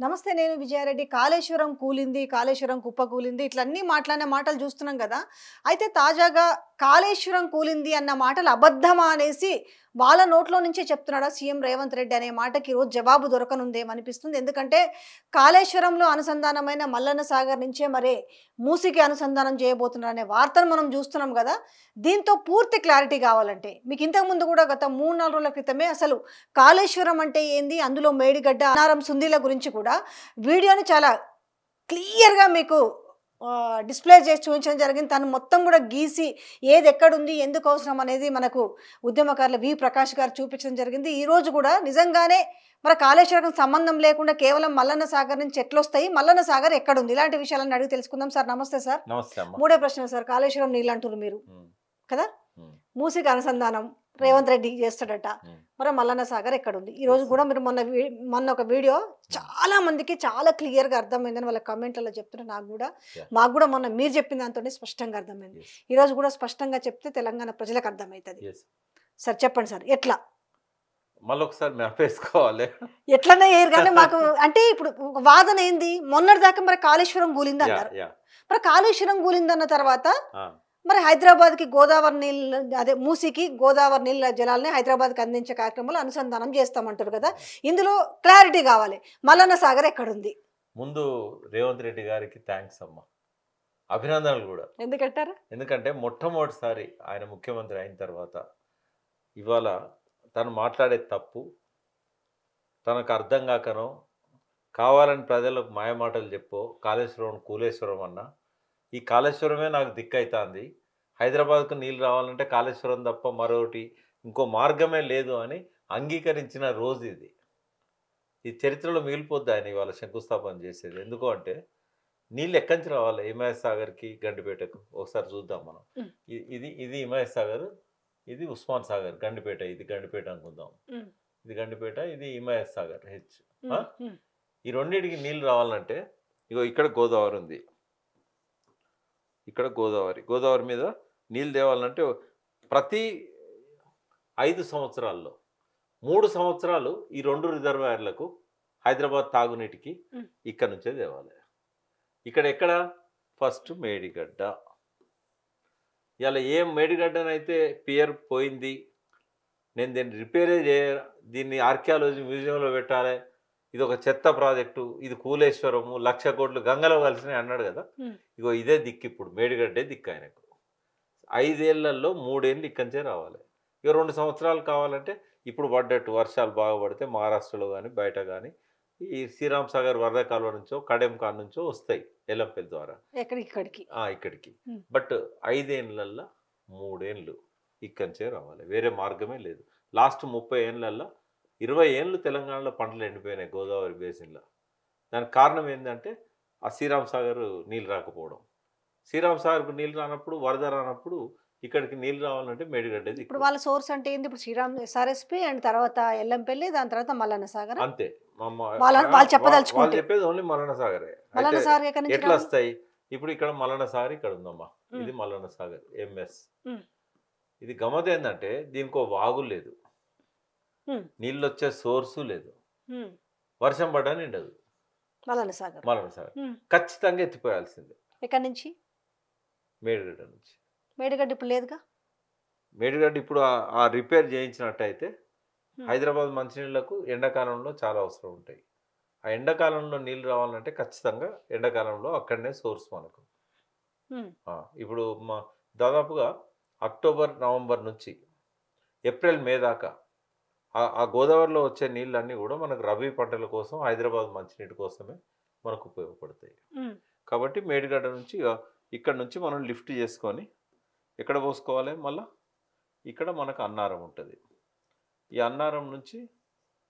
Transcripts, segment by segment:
నమస్తే నేను విజయారెడ్డి. కాళేశ్వరం కూలింది, కాళేశ్వరం కుప్ప కూలింది ఇట్లన్నీ మాట్లాడిన మాటలు చూస్తున్నాం కదా. అయితే తాజాగా కాళేశ్వరం కూలింది అన్న మాటలు అబద్ధమా అనేసి వాళ్ళ నోట్లో నుంచే చెప్తున్నాడా సీఎం రేవంత్ రెడ్డి అనే మాటకి ఈరోజు జవాబు దొరకనుందేమనిపిస్తుంది. ఎందుకంటే కాళేశ్వరంలో అనుసంధానమైన మల్లన్న సాగర్ నుంచే మరే మూసికి అనుసంధానం చేయబోతున్నారు అనే వార్తను మనం చూస్తున్నాం కదా. దీంతో పూర్తి క్లారిటీ కావాలంటే మీకు ఇంతకుముందు కూడా గత 3-4 రోజుల క్రితమే అసలు కాళేశ్వరం అంటే ఏంది, అందులో మేడిగడ్డ అన్నారం సుందీల గురించి కూడా వీడియోని చాలా క్లియర్గా మీకు డిస్ప్లే చేసి చూపించడం జరిగింది. తను మొత్తం కూడా గీసి ఏది ఎక్కడుంది ఎందుకు అవసరం అనేది మనకు ఉద్యమకారుల వి ప్రకాష్ గారు చూపించడం జరిగింది. ఈరోజు కూడా నిజంగానే మన కాళేశ్వరం సంబంధం లేకుండా కేవలం మల్లన్న సాగర్ నుంచి ఎట్లా వస్తాయి, మల్లన్న సాగర్ ఎక్కడుంది, ఇలాంటి విషయాలను అడిగి తెలుసుకుందాం. సార్ నమస్తే. సార్ నమస్తే. మూడే ప్రశ్నలు సార్. కాళేశ్వరం నీళ్ళు అంటున్నారు మీరు కదా, మూసికి అనుసంధానం రేవంత్ రెడ్డి చేస్తాడట, మరి మల్లన్న సాగర్ ఎక్కడుంది? ఈ రోజు కూడా మీరు మొన్న ఒక వీడియో చాలా మందికి చాలా క్లియర్గా అర్థమైందని వాళ్ళ కమెంట్లలో చెప్తున్నారు. మాకు కూడా మొన్న మీరు చెప్పిన దాంతోనే స్పష్టంగా అర్థమైంది. ఈ రోజు కూడా స్పష్టంగా చెప్తే తెలంగాణ ప్రజలకు అర్థమవుతుంది. సార్ చెప్పండి సార్, ఎట్లా మళ్ళీ ఒకసారి మేపేసుకోవాలి, ఎట్లనే ఏరు కానీ మాకు అంటే ఇప్పుడు వాదన ఏంది, మొన్నటి దాకా మరి కాళేశ్వరం కూలింది అన్నారు. మరి కాళేశ్వరం కూలిందన్న తర్వాత మరి హైదరాబాద్కి గోదావరి నీళ్ళు, అదే మూసికి గోదావరి నీళ్ళ జలాలని హైదరాబాద్కి అందించే కార్యక్రమంలో అనుసంధానం చేస్తామంటారు కదా. ఇందులో క్లారిటీ కావాలి, మల్లన్న సాగర్ ఎక్కడుంది? ముందు రేవంత్ రెడ్డి గారికి థ్యాంక్స్ అమ్మా, అభినందనలు కూడా. ఎందుకంటారు? ఎందుకంటే మొట్టమొదటిసారి ఆయన ముఖ్యమంత్రి అయిన తర్వాత ఇవాళ తను మాట్లాడే తప్పు తనకు అర్థం కాకనో కావాలని ప్రజలకు మాయమాటలు చెప్పో కాళేశ్వరం కూలేశ్వరం అన్నా, ఈ కాళేశ్వరమే నాకు దిక్కైతుంది, హైదరాబాద్కు నీళ్ళు రావాలంటే కాళేశ్వరం తప్ప మరొకటి ఇంకో మార్గమే లేదు అని అంగీకరించిన రోజు ఇది. ఈ చరిత్రలో మిగిలిపోద్ది ఆయన ఇవాళ శంకుస్థాపన చేసేది. ఎందుకు అంటే నీళ్ళు ఎక్కడి నుంచి రావాలి, హిమాయత్ సాగర్కి గండిపేటకు ఒకసారి చూద్దాం మనం. ఇది హిమాయత్ సాగర్, ఇది ఉస్మాన్ సాగర్, గండిపేట, ఇది గండిపేట అనుకుందాం, ఇది గండిపేట, ఇది హిమాయత్ సాగర్ హెచ్. ఈ రెండింటికి నీళ్ళు రావాలంటే ఇగో ఇక్కడ గోదావరి ఉంది, ఇక్కడ గోదావరి మీద నీళ్ళు తేవాలంటే ప్రతి 5 సంవత్సరాల్లో 3 సంవత్సరాలు ఈ 2 రిజర్వాయర్లకు హైదరాబాద్ తాగునీటికి ఇక్కడ నుంచే తేవాలి. ఎక్కడ ఫస్ట్ మేడిగడ్డ. ఇలా ఏం మేడిగడ్డనైతే పియర్ పోయింది, నేను దీన్ని రిపేరే దీన్ని ఆర్కియాలజీ మ్యూజియంలో పెట్టాలి, ఇది ఒక చెత్త ప్రాజెక్టు, ఇది కూలేశ్వరము 1,00,000 కోట్లు గంగలో కలిసినాయి అన్నాడు కదా. ఇగో ఇదే దిక్కు, ఇప్పుడు మేడిగడ్డే దిక్కు ఆయనకు. 5 ఏళ్లలో 3 ఏళ్ళు ఇక్కడి నుంచే రావాలి. ఇక 2 సంవత్సరాలు కావాలంటే ఇప్పుడు పడ్డట్టు వర్షాలు బాగా పడితే మహారాష్ట్రలో కానీ బయట కానీ ఈ శ్రీరామ్ సాగర్ వరద కాలువ నుంచో కడెం కాన్ నుంచో వస్తాయి ఎల్లంపల్లి ద్వారా ఇక్కడికి. బట్ 5 ఏళ్ళల్లో 3 ఏళ్ళు ఇక్కడి నుంచే రావాలి, వేరే మార్గమే లేదు. లాస్ట్ 30 ఏళ్ళల్లో 20 ఏళ్ళు తెలంగాణలో పంటలు ఎండిపోయినాయి గోదావరి బేసిన్లో. దానికి కారణం ఏంటంటే ఆ శ్రీరామ్ సాగర్ నీళ్ళు రాకపోవడం. శ్రీరామ్ సాగర్కు నీళ్ళు రానప్పుడు, వరద రానప్పుడు ఇక్కడికి నీళ్ళు రావాలంటే మేడిగడ్డది. ఇప్పుడు వాళ్ళ సోర్స్ అంటే ఏంది? ఇప్పుడు శ్రీరామ్ ఎస్ఆర్ఎస్పి అండ్ తర్వాత ఎల్లంపల్లి, దాని తర్వాత మల్లన్న సాగర్. అంతే, వాళ్ళు చెప్పేది ఓన్లీ మల్లన్న సాగరే. ఎట్లా వస్తాయి? ఇప్పుడు ఇక్కడ మల్లన్న సాగర్ ఇక్కడ ఉందమ్మా, ఇది మల్లన్న సాగర్ ఎంఎస్. ఇది గమ్మత్ ఏంటంటే దీనికి వాగు లేదు, నీళ్ళు వచ్చే సోర్సు లేదు, వర్షం పడ్డా నిండదు. మల్లన్న సాగర్ ఖచ్చితంగా ఎత్తిపోయాల్సిందే. ఎక్కడి నుంచి? మేడిగడ్డ నుంచి. మేడిగడ్డ ఇప్పుడు లేదుగా. మేడిగడ్డ ఇప్పుడు ఆ రిపేర్ చేయించినట్టయితే హైదరాబాద్ మంచినీళ్లకు ఎండాకాలంలో చాలా అవసరం ఉంటాయి. ఆ ఎండాకాలంలో నీళ్ళు రావాలంటే ఖచ్చితంగా ఎండాకాలంలో అక్కడనే సోర్స్ మనకు. ఇప్పుడు దాదాపుగా అక్టోబర్ నవంబర్ నుంచి ఏప్రిల్ మే దాకా ఆ గోదావరిలో వచ్చే నీళ్ళన్నీ కూడా మనకు రబీ పంటల కోసం, హైదరాబాద్ మంచినీటి కోసమే మనకు ఉపయోగపడతాయి. కాబట్టి మేడిగడ్డ నుంచి ఇక్కడ నుంచి మనం లిఫ్ట్ చేసుకొని ఎక్కడ పోసుకోవాలి, మళ్ళీ ఇక్కడ మనకు అన్నారం ఉంటుంది. ఈ అన్నారం నుంచి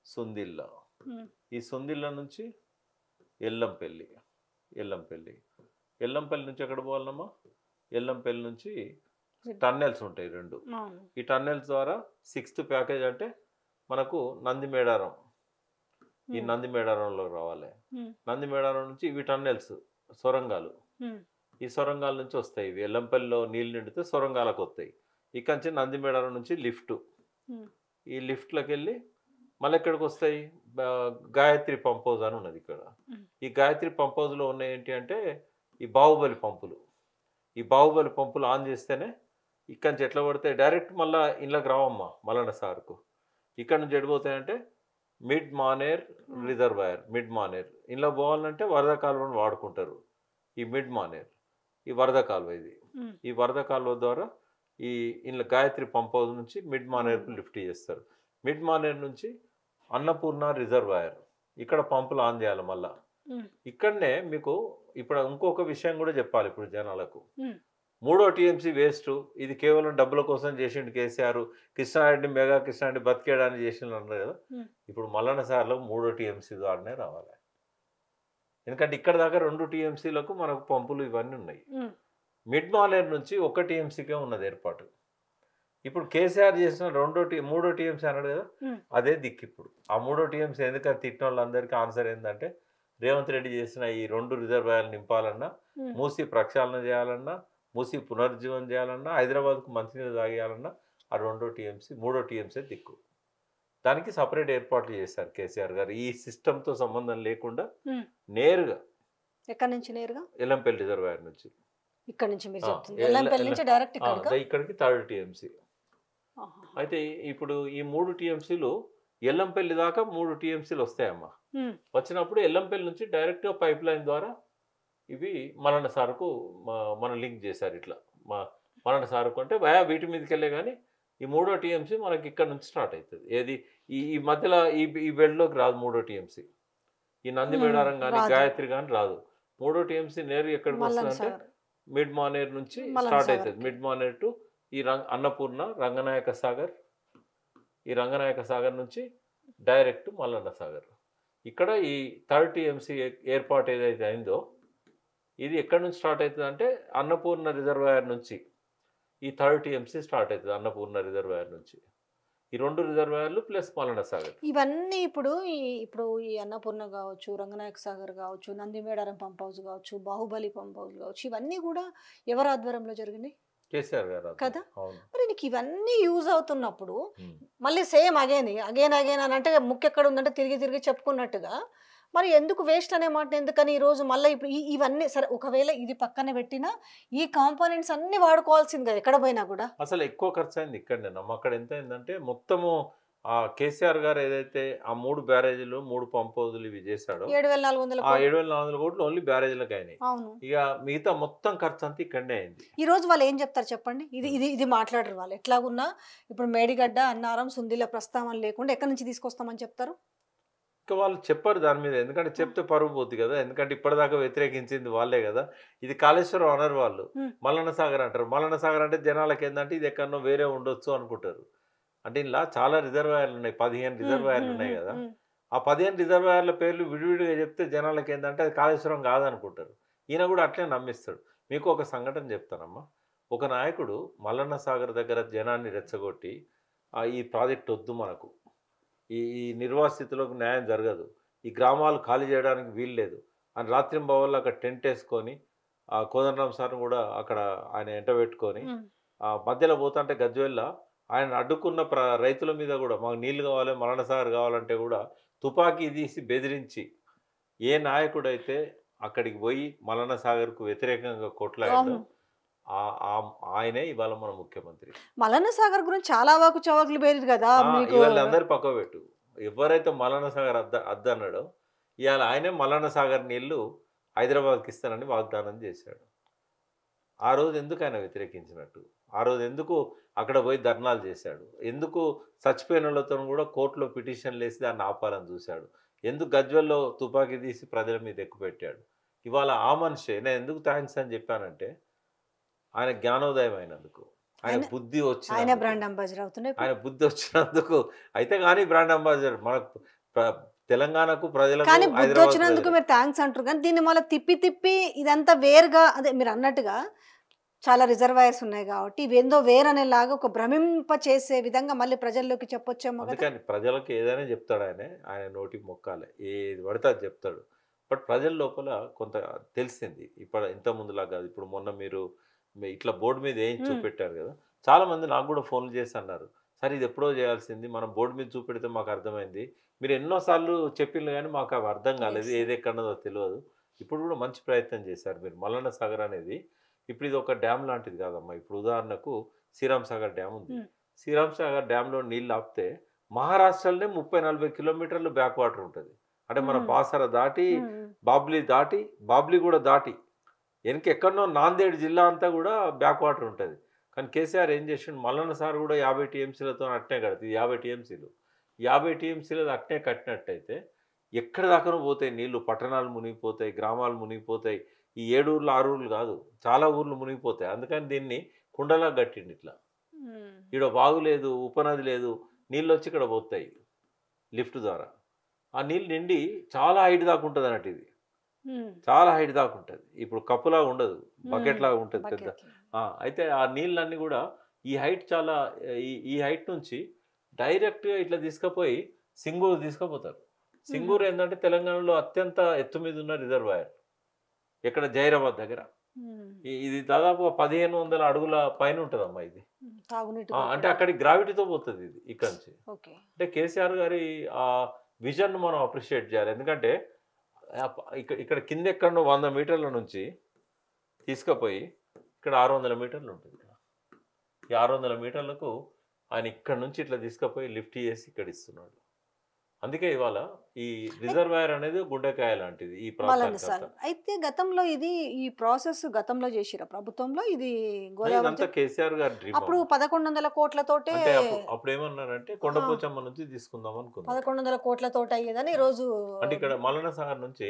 సుందిల్ల, ఈ సుందిల్ల నుంచి ఎల్లంపల్లి నుంచి ఎక్కడ పోవాలమ్మా? ఎల్లంపల్లి నుంచి టన్నెల్స్ ఉంటాయి 2. ఈ టన్నెల్స్ ద్వారా 6th ప్యాకేజ్ అంటే మనకు నందిమేడారం, ఈ నందిమేడారంలో రావాలి. నందిమేడారం నుంచి ఇవి టన్నెల్స్, సొరంగాలు. ఈ సొరంగాల నుంచి వస్తాయి. ఇవి ఎల్లంపల్లిలో నీళ్ళు నిండితే సొరంగాలకు వస్తాయి. ఇక్కడి నుంచి నందిమేడారం నుంచి లిఫ్ట్, ఈ లిఫ్ట్లోకి వెళ్ళి మళ్ళీ ఎక్కడికి వస్తాయి? గాయత్రి పంప్ హౌస్ అని ఉన్నది ఇక్కడ. ఈ గాయత్రి పంప్ హౌస్లో ఉన్నాయి ఏంటి అంటే ఈ బాహుబలి పంపులు. ఈ బాహుబలి పంపులు ఆన్ చేస్తేనే ఇక్కడి నుంచి ఎట్లా పడతాయి డైరెక్ట్ మళ్ళీ ఇంట్లోకి రావమ్మా మల్లన్న సార్కు. ఇక్కడ నుంచి ఎడిపోతాయంటే mid Maner reservoir, mid Maner ఇంట్లో పోవాలంటే వరద కాలువను వాడుకుంటారు. ఈ మిడ్ మానేర్ ఈ వరద కాలువ ఇది. ఈ వరద కాలువ ద్వారా ఈ ఇంట్లో గాయత్రి పంప్ హౌస్ నుంచి మిడ్ మానేర్కు లిఫ్ట్ చేస్తారు. మిడ్ మానేర్ నుంచి అన్నపూర్ణ రిజర్వాయర్ ఇక్కడ పంపులు ఆన్ చేయాలి. మళ్ళా ఇక్కడనే మీకు ఇప్పుడు ఇంకొక విషయం కూడా చెప్పాలి ఇప్పుడు జనాలకు. 3వ టీఎంసీ వేస్ట్, ఇది కేవలం డబ్బుల కోసం చేసిండు కేసీఆర్, కృష్ణారెడ్డి మెగా కృష్ణారెడ్డి బతికేయడానికి చేసిండు అన్నారు కదా. ఇప్పుడు మల్లన్న సార్లో 3వ టీఎంసీ ద్వారానే రావాలి. ఎందుకంటే ఇక్కడ దాకా 2 టీఎంసీలకు మనకు పంపులు ఇవన్నీ ఉన్నాయి. మిడ్ మానేర్ నుంచి 1 టీఎంసీకే ఉన్నది ఏర్పాటు. ఇప్పుడు కేసీఆర్ చేసిన 3వ టీఎంసీ అన్నాడు కదా, అదే దిక్కు ఇప్పుడు. ఆ 3వ టీఎంసీ ఎందుకంటే తిట్టిన వాళ్ళందరికీ ఆన్సర్ ఏంటంటే రేవంత్ రెడ్డి చేసిన ఈ 2 రిజర్వాయర్లు నింపాలన్నా, మూసి ప్రక్షాళన చేయాలన్నా, మూసి పునరుజ్జీవం చేయాలన్నా, హైదరాబాద్కు మంచినీళ్ళు తాగేయాలన్నా ఆ 2వ టీఎంసీ 3వ టీఎంసీ దిక్కు. దానికి సపరేట్ ఏర్పాట్లు చేశారు కేసీఆర్ గారు. ఈ సిస్టంతో సంబంధం లేకుండా నేరుగా ఎక్కడి నుంచి నేరుగా ఎల్లంపల్లి రిజర్వాయర్ నుంచి ఇక్కడ నుంచి మీరు చెప్తుంది ఎల్లంపల్లి నుంచి డైరెక్ట్ ఇక్కడికి 3rd టీఎంసీ. అయితే ఇప్పుడు ఈ 3 టీఎంసీలు ఎల్లంపల్లి దాకా 3 టీఎంసీలు వస్తాయమ్మా. వచ్చినప్పుడు ఎల్లంపల్లి నుంచి డైరెక్ట్గా పైప్ లైన్ ద్వారా ఇవి మల్లన్న సార్కు మనం లింక్ చేశారు. ఇట్లా మల్లన్న సార్కు అంటే వీటి మీదకి వెళ్ళే కానీ ఈ 3వ టీఎంసీ మనకి ఇక్కడ నుంచి స్టార్ట్ అవుతుంది. ఏది ఈ మధ్యలో ఈ బెల్ట్లోకి రాదు 3వ టీఎంసీ. ఈ నంది మేడారం కానీ గాయత్రి కానీ రాదు. 3వ టీఎంసీ నేరు ఎక్కడికి వస్తుందంటే మిడ్ మానేర్ నుంచి స్టార్ట్ అవుతుంది. మిడ్ మానేర్ టు ఈ అన్నపూర్ణ రంగనాయక సాగర్, ఈ రంగనాయక సాగర్ నుంచి డైరెక్ట్ మల్లన్న సాగర్. ఇక్కడ ఈ 3rd టీఎంసీ ఏర్పాటు ఏదైతే అయిందో ఇది ఎక్కడి నుంచి స్టార్ట్ అవుతుంది అంటే అన్నపూర్ణ రిజర్వాయర్ నుంచి ఈ 3rd టీఎంసీ స్టార్ట్ అవుతుంది. అన్నపూర్ణ రిజర్వాయర్ నుంచి ఈ 2 రిజర్వాయర్లు ప్లస్ మల్లన్న సాగర్. ఇవన్నీ ఇప్పుడు ఈ అన్నపూర్ణ కావచ్చు, రంగనాయక సాగర్ కావచ్చు, నంది మేడారం పంప్ హౌస్ కావచ్చు, బాహుబలి పంప్ హౌస్ కావచ్చు, ఇవన్నీ కూడా ఎవరి ఆధ్వర్యంలో జరిగినాయి? కేసీఆర్ గారు కదా. మరి నీకు ఇవన్నీ యూజ్ అవుతున్నప్పుడు మళ్ళీ సేమ్ అగైన్ అని అంటే ముఖ్య ఎక్కడ ఉందంటే తిరిగి చెప్పుకున్నట్టుగా మరి ఎందుకు వేస్ట్ అనే మాట ఎందుకని ఈరోజు మళ్ళీ ఇప్పుడు ఇవన్నీ సరే ఒకవేళ ఇది పక్కన పెట్టినా ఈ కాంపోనెంట్స్ అన్ని వాడుకోవాల్సింది కదా ఎక్కడ పోయినా కూడా. అసలు ఎక్కువ ఖర్చు అయింది ఇక్కడనే అక్కడ ఎంత అయిందంటే మొత్తము ఆ కేసీఆర్ గారు ఏదైతే ఆ 3 బ్యారేజీలు 3 పంప్ హౌజులు ఇవి చేశాడో 7,400 కోట్లు ఓన్లీ బ్యారేజీలకు అయినాయి. ఇక మిగతా మొత్తం ఖర్చు అంతా ఇక్కడనే అయింది. ఈ రోజు వాళ్ళు ఏం చెప్తారు చెప్పండి? ఇది మాట్లాడరు వాళ్ళు. ఎట్లాగున్నా ఇప్పుడు మేడిగడ్డ, అన్నారం, సుందిల ప్రస్తావన లేకుండా ఎక్కడి నుంచి తీసుకొస్తామని చెప్తారు? ఇంకా వాళ్ళు చెప్పారు దాని మీద. ఎందుకంటే చెప్తే పరువు పోతుంది కదా. ఎందుకంటే ఇప్పటిదాకా వ్యతిరేకించింది వాళ్ళే కదా. ఇది కాళేశ్వరం అనరు వాళ్ళు, మల్లన్న సాగర్ అంటారు. మల్లన్న సాగర్ అంటే జనాలకు ఏంటంటే ఇది ఎక్కడనో వేరే ఉండొచ్చు అనుకుంటారు. అంటే ఇలా చాలా రిజర్వాయర్లు ఉన్నాయి, 15 రిజర్వాయర్లు ఉన్నాయి కదా. ఆ 15 రిజర్వాయర్ల పేర్లు విడివిడిగా చెప్తే జనాలకు ఏంటంటే అది కాళేశ్వరం కాదనుకుంటారు. ఈయన కూడా అట్లే నమ్మిస్తాడు. మీకు ఒక సంఘటన చెప్తానమ్మా. ఒక నాయకుడు మల్లన్న సాగర్ దగ్గర జనాన్ని రెచ్చగొట్టి ఈ ప్రాజెక్ట్ వద్దు, మనకు ఈ నిర్వాసితులకు న్యాయం జరగదు, ఈ గ్రామాలు ఖాళీ చేయడానికి వీలు లేదు అని రాత్రింబవళ్ళు అక్కడ టెంట్ వేసుకొని ఆ కోదండరామ్ సార్ని కూడా అక్కడ ఆయన ఎంట పెట్టుకొని మధ్యలో పోతుంటే గజ్వేల్లో ఆయన అడ్డుకున్న రైతుల మీద కూడా మాకు నీళ్లు కావాలి, మల్లన్న సాగర్ కావాలంటే కూడా తుపాకీ తీసి బెదిరించి ఏ నాయకుడైతే అక్కడికి పోయి మల్లన్న సాగర్కు వ్యతిరేకంగా కొట్లాడాడో ఆయనే ఇవాళ మన ముఖ్యమంత్రి. మల్లన్న సాగర్ గురించి చాలా వాకు చవాకులు పేరు కదా. ఇవాళ అందరు పక్క పెట్టు, ఎవరైతే మల్లన్న సాగర్ అద్దన్నాడో ఇవాళ ఆయనే మల్లన్న సాగర్ నీళ్లు హైదరాబాద్కి ఇస్తానని వాగ్దానం చేశాడు. ఆ రోజు ఎందుకు ఆయన వ్యతిరేకించినట్టు? ఆ రోజు ఎందుకు అక్కడ పోయి ధర్నాలు చేశాడు? ఎందుకు చచ్చిపోయిన వాళ్ళతో కూడా కోర్టులో పిటిషన్లు వేసి దాన్ని ఆపాలని చూశాడు? ఎందుకు గజ్వెల్లో తుపాకీ తీసి ప్రజల మీద ఎక్కుపెట్టాడు? ఇవాళ ఆ మనిషి నేను ఎందుకు థ్యాంక్స్ అని చెప్పానంటే ఆయన జ్ఞానోదయం అయినందుకు, ఆయన బుద్ధి వచ్చిన ఆయన బుద్ధి వచ్చినందుకు అయితే కానీ బ్రాండ్ అంబాసిడర్ మనకు తెలంగాణకు ప్రజలకు వచ్చినందుకు మీరు థ్యాంక్స్ అంటారు. కానీ దీన్ని మళ్ళీ తిప్పి ఇదంతా వేరుగా అదే మీరు అన్నట్టుగా చాలా రిజర్వాయర్స్ ఉన్నాయి కాబట్టి ఇవేందో వేరనేలాగా ఒక భ్రమింప చేసే విధంగా మళ్ళీ ప్రజల్లోకి చెప్పొచ్చేమో. అందుకని ప్రజలకు ఏదైనా చెప్తాడు ఆయన నోటికి మొక్కాలి, ఏది పడితే అది చెప్తాడు. బట్ ప్రజల లోపల కొంత తెలిసింది ఇప్పుడు ఇంత ముందులా కాదు. ఇప్పుడు మొన్న మీరు ఇట్లా బోర్డు మీద ఏం చూపెట్టారు కదా, చాలా మంది నాకు కూడా ఫోన్లు చేసి అన్నారు, సరే ఇది ఎప్పుడో చేయాల్సింది, మనం బోర్డు మీద చూపెడితే మాకు అర్థమైంది, మీరు ఎన్నోసార్లు చెప్పిండ్రు కానీ మాకు అవి అర్థం కాలేదు, Yes. ఏది ఎక్కడదో తెలియదు. ఇప్పుడు కూడా మంచి ప్రయత్నం చేశారు మీరు. మల్లన్న సాగర్ అనేది ఇప్పుడు ఇది ఒక డ్యామ్ లాంటిది కాదమ్మా. ఇప్పుడు ఉదాహరణకు శ్రీరామ్ సాగర్ డ్యామ్ ఉంది. Hmm. శ్రీరామ్ సాగర్ డ్యామ్లో నీళ్ళు ఆపితే మహారాష్ట్రలోనే 30-40 కిలోమీటర్లు బ్యాక్ వాటర్ ఉంటుంది. అంటే మన Hmm. బాసర దాటి, Hmm. బాబ్లీ కూడా దాటి వెనక ఎక్కడనో నాందేడ్ జిల్లా అంతా కూడా బ్యాక్ వాటర్ ఉంటుంది. కానీ కేసీఆర్ ఏం చేసిండు, మల్లన్న సార్ కూడా 50 టీఎంసీలతో అట్నే కడుతుంది. 50 టీఎంసీలు 50 టీఎంసీలు అట్నే కట్టినట్టయితే ఎక్కడ దాకా పోతాయి నీళ్లు, పట్టణాలు మునిగిపోతాయి, గ్రామాలు మునిగిపోతాయి. ఈ 7 ఊర్లు 6 ఊర్లు కాదు, చాలా ఊర్లు మునిగిపోతాయి. అందుకని దీన్ని కుండలా కట్టిండు ఇట్లా. Hmm. ఇక్కడ వాగు లేదు, ఉపనది లేదు, నీళ్ళు వచ్చి ఇక్కడ పోతాయి లిఫ్ట్ ద్వారా. ఆ నీళ్ళు నిండి చాలా హైట్ దాకా ఉంటుంది అన్నట్టు. ఇది Hmm. చాలా హైట్ దాకా ఉంటుంది. ఇప్పుడు కప్పులాగా ఉండదు, బకెట్ లాగా ఉంటుంది పెద్ద. Bucket. అయితే ఆ నీళ్ళన్నీ కూడా ఈ హైట్ చాలా, ఈ హైట్ నుంచి డైరెక్ట్గా ఇట్లా తీసుకుపోయి సింగూరు తీసుకుపోతారు. సింగూరు ఏంటంటే తెలంగాణలో అత్యంత ఎత్తు మీద ఉన్న రిజర్వాయర్, ఇక్కడ జైరాబాద్ దగ్గర. Hmm. ఇది దాదాపు 1500 అడుగుల పైన ఉంటుందమ్మా ఇది. తాగునీటి అంటే అక్కడికి గ్రావిటీతో పోతుంది ఇది ఇక్కడ నుంచి. ఓకే. అంటే కేసీఆర్ గారి ఆ విజన్ మనం అప్రిషియేట్ చేయాలి. ఎందుకంటే ఇక్కడ కింద ఎక్కడో 100 మీటర్ల నుంచి తీసుకుపోయి ఇక్కడ 600 మీటర్లు ఉంటుంది. ఈ 600 మీటర్లకు ఆయన ఇక్కడ నుంచి ఇట్లా తీసుకుపోయి లిఫ్ట్ చేసి ఇక్కడ ఇస్తున్నాడు. అందుకే ఇవాళ ఈ రిజర్వాయర్ అనేది గుండెకాయ లాంటిది ఈ మల్లన్న ప్రాంతానికి. సాగర్ అయితే గతంలో ఇది ఈ ప్రాసెస్ గతంలో చేసిరా ప్రభుత్వంలో ఇది గోదావరి ఇదంతా కేసీఆర్ గారి డ్రీమ్. అప్పుడు 1100 కోట్లతోటే అంటే అప్పుడు ఏమన్నారంటే కొండపోచమ్మ నుంచి తీసుకుందాం అనుకున్నాం. 1100 కోట్లతోటి అయ్యేదని ఈ రోజు అంటే ఇక్కడ మల్లన్న సాగర్ నుంచి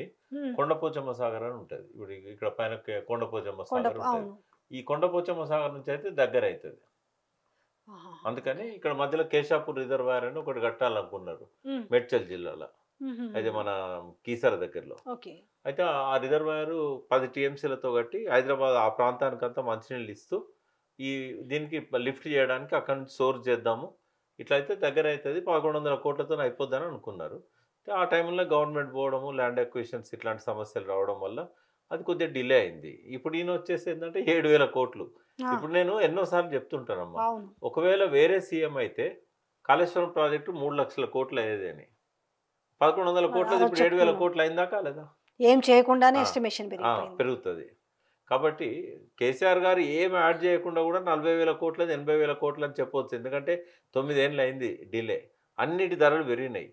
కొండపోచమ్మ సాగర్ అని ఉంటుంది. ఇప్పుడు ఇక్కడ పైన కొండపోచమ్మ సాగర్ ఉంటుంది. అవును. ఈ కొండపోచమ్మ సాగర్ నుంచి అయితే దగ్గర అవుతుంది. ఆహా. అందుకని ఇక్కడ మధ్యలో కేశాపూర్ రిజర్వాయర్ అని ఒకటి కట్టాలనుకున్నారు మేడ్చల్ జిల్లాలో, అయితే మన కీసర దగ్గరలో. ఓకే. అయితే ఆ రిజర్వాయర్ 10 టీఎంసీలతో కట్టి హైదరాబాద్ ఆ ప్రాంతానికంతా మంచినీళ్ళు ఇస్తూ దీనికి లిఫ్ట్ చేయడానికి అక్కడి నుంచి సోర్స్ చేద్దాము, ఇట్లయితే దగ్గర అవుతుంది, 1100 కోట్లతో అయిపోద్దని అనుకున్నారు. ఆ టైంలో గవర్నమెంట్ పోవడము, ల్యాండ్ అక్విజిషన్స్ ఇట్లాంటి సమస్యలు రావడం వల్ల అది కొద్దిగా డిలే అయింది. ఇప్పుడు ఈయన వచ్చేసి ఏంటంటే 7000 కోట్లు. ఇప్పుడు నేను ఎన్నోసార్లు చెప్తుంటానమ్మా, ఒకవేళ వేరే సీఎం అయితే కాళేశ్వరం ప్రాజెక్టు 3 లక్షల కోట్లు అయ్యేది అని. 1100 కోట్లు ఇప్పుడు 7000 కోట్లు అయిందా కాలేదా? ఏం చేయకుండానే ఎస్టిమేషన్ పెరుగుతుంది. కాబట్టి కేసీఆర్ గారు ఏం యాడ్ చేయకుండా కూడా 40,000 కోట్లది 80,000 కోట్లు అని చెప్పవచ్చు. ఎందుకంటే 9 ఏళ్ళు అయింది డిలే, అన్నిటి ధరలు పెరిగినాయి.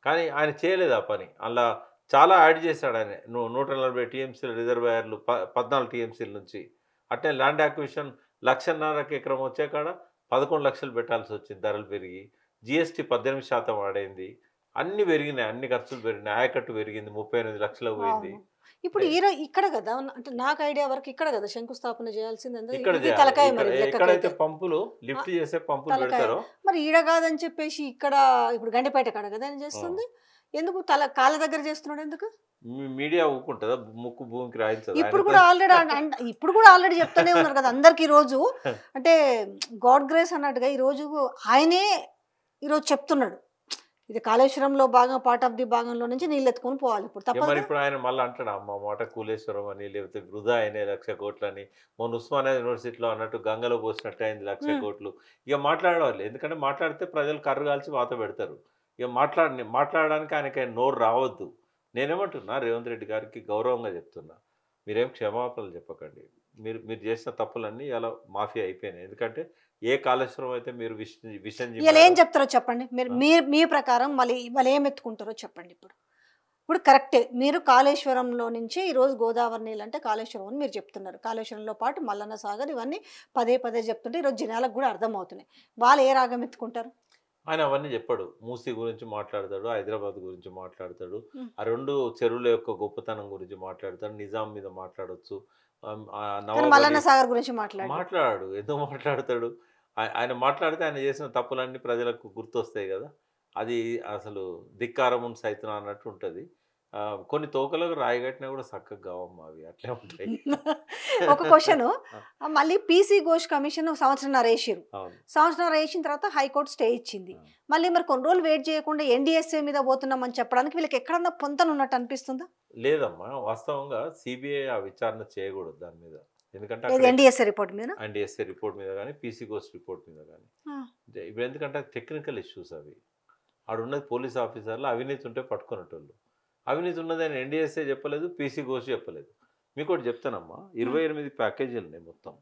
కానీ ఆయన చేయలేదు ఆ పని. అలా చాలా యాడ్ చేశాడు ఆయన. 140 టీఎంసీల రిజర్వాయర్లు 14 టీఎంసీల నుంచి. అట్నే ల్యాండ్ అక్విజిషన్ 1,50,000 ఎకరం వచ్చే కాడ 11 లక్షలు పెట్టాల్సి వచ్చింది, ధరలు పెరిగి. జిఎస్టీ 18% ఆడైంది. అన్ని పెరిగినాయి, అన్ని ఖర్చులు పెరిగినాయి. ఆయకట్టు పెరిగింది, 38 లక్షలకు పోయింది. ఇప్పుడు ఇక్కడ కదా, అంటే నాకు ఐడియా వరకు ఇక్కడ కదా శంకుస్థాపన చేయాల్సింది. ఇక్కడ ఎక్కడైతే పంపులు లిఫ్ట్ చేసే పంపులు పెడతారో మరి ఈడ కాదని చెప్పేసి ఇక్కడ ఇప్పుడు గండిపేట కాడ కదా అని చేస్తుంది. ఎందుకు కాళ్ళ దగ్గర చేస్తున్నాడు? ఎందుకు మీడియా ఊకుంటుందా? ముక్కు భూమికి రాయించదు. ఇప్పుడు కూడా ఆల్రెడీ చెప్తానే ఉన్నారు కదా అందరికి. ఈ రోజు అంటే గాడ్ గ్రేస్ అన్నట్టుగా ఈ రోజు ఆయనే ఈరోజు చెప్తున్నాడు, ఇది కాళేశ్వరంలో భాగం, పార్ట్ ఆఫ్ ది భాగంలో నుంచి నీళ్ళు ఎత్తుకొని పోవాలి. ఇప్పుడు ఆయన మళ్ళీ అంటాడు అమ్మ మాట కూలేశ్వరం అని, లేకపోతే వృధా అయినాయి 1,00,000 కోట్లు అని. మొన్న ఉస్మానియా యూనివర్సిటీలో అన్నట్టు గంగలో పోసినట్టు అయింది 1,00,000 కోట్లు. ఇక మాట్లాడవాలి, ఎందుకంటే మాట్లాడితే ప్రజలు కర్రు కాల్చి వాత పెడతారు. ఇక మాట్లాడడానికి ఆయనకి నోరు రావద్దు. నేనేమంటున్నా, రేవంత్ రెడ్డి గారికి గౌరవంగా చెప్తున్నా, మీరేం క్షమాపణలు చెప్పకండి. మీరు చేసిన తప్పులన్నీ ఇలా మాఫీ అయిపోయినాయి. ఎందుకంటే ఏ కాళేశ్వరం అయితే మీరు విషయం ఏం చెప్తారో చెప్పండి. మీ ప్రకారం వాళ్ళు ఏం ఎత్తుకుంటారో చెప్పండి. ఇప్పుడు కరెక్టే, మీరు కాళేశ్వరంలో నుంచి ఈరోజు గోదావరి నీళ్ళు అంటే కాళేశ్వరం అని మీరు చెప్తున్నారు. కాళేశ్వరంలో పాటు మల్లన్న సాగర్ ఇవన్నీ పదే చెప్తుంటే ఈరోజు జనాలకు కూడా అర్థమవుతున్నాయి. వాళ్ళు ఏ రాగం ఎత్తుకుంటారు? ఆయన అవన్నీ చెప్పాడు. మూసీ గురించి మాట్లాడతాడు, హైదరాబాద్ గురించి మాట్లాడతాడు, ఆ 2 చెరువుల యొక్క గొప్పతనం గురించి మాట్లాడతాడు, నిజాం మీద మాట్లాడొచ్చు, మల్లన్న సాగర్ గురించి మాట్లాడాడు. ఎందుకు మాట్లాడతాడు? ఆయన మాట్లాడితే ఆయన చేసిన తప్పులన్నీ ప్రజలకు గుర్తొస్తాయి కదా. అది అసలు ధిక్కారమున్ సైతం అన్నట్టు ఉంటుంది. కొన్ని తోకలకు రాయిగట్టినా కూడా చక్కగా కావమ్మా, అవి అట్లే ఉంటాయి. ఒక క్వశ్చన్, మళ్ళీ పీసీ ఘోష్ కమిషన్ సంవత్సరంన్నర వేసారు. సంవత్సరంన్నర వేసిన తర్వాత హైకోర్టు స్టే ఇచ్చింది. మళ్ళీ మరి కొన్ని రోజులు వెయిట్ చేయకుండా ఎన్డీఎస్ఏ మీద పోతున్నామని చెప్పడానికి వీళ్ళకి ఎక్కడన్నా పొంతనున్నట్టు అనిపిస్తుందా? లేదమ్మా, వాస్తవంగా సిబిఐ ఆ విచారణ చేయకూడదు దాని మీద. ఎందుకంటే ఎన్డీఎస్ఏ రిపోర్ట్ మీద, ఎన్డీఎస్ఏ రిపోర్ట్ మీద కానీ, పీసీ ఘోష్ రిపోర్ట్ మీద కానీ ఇప్పుడు ఎందుకంటే టెక్నికల్ ఇష్యూస్ అవి. ఆడున్నది పోలీస్ ఆఫీసర్లు, అవినీతి ఉంటే పట్టుకునేటోళ్ళు. అవినీతి ఉన్నదని ఎన్డీఎస్ఏ చెప్పలేదు, పీసీ ఘోష్ చెప్పలేదు. మీకోటి చెప్తానమ్మా, 28 ప్యాకేజీలు ఉన్నాయి మొత్తం.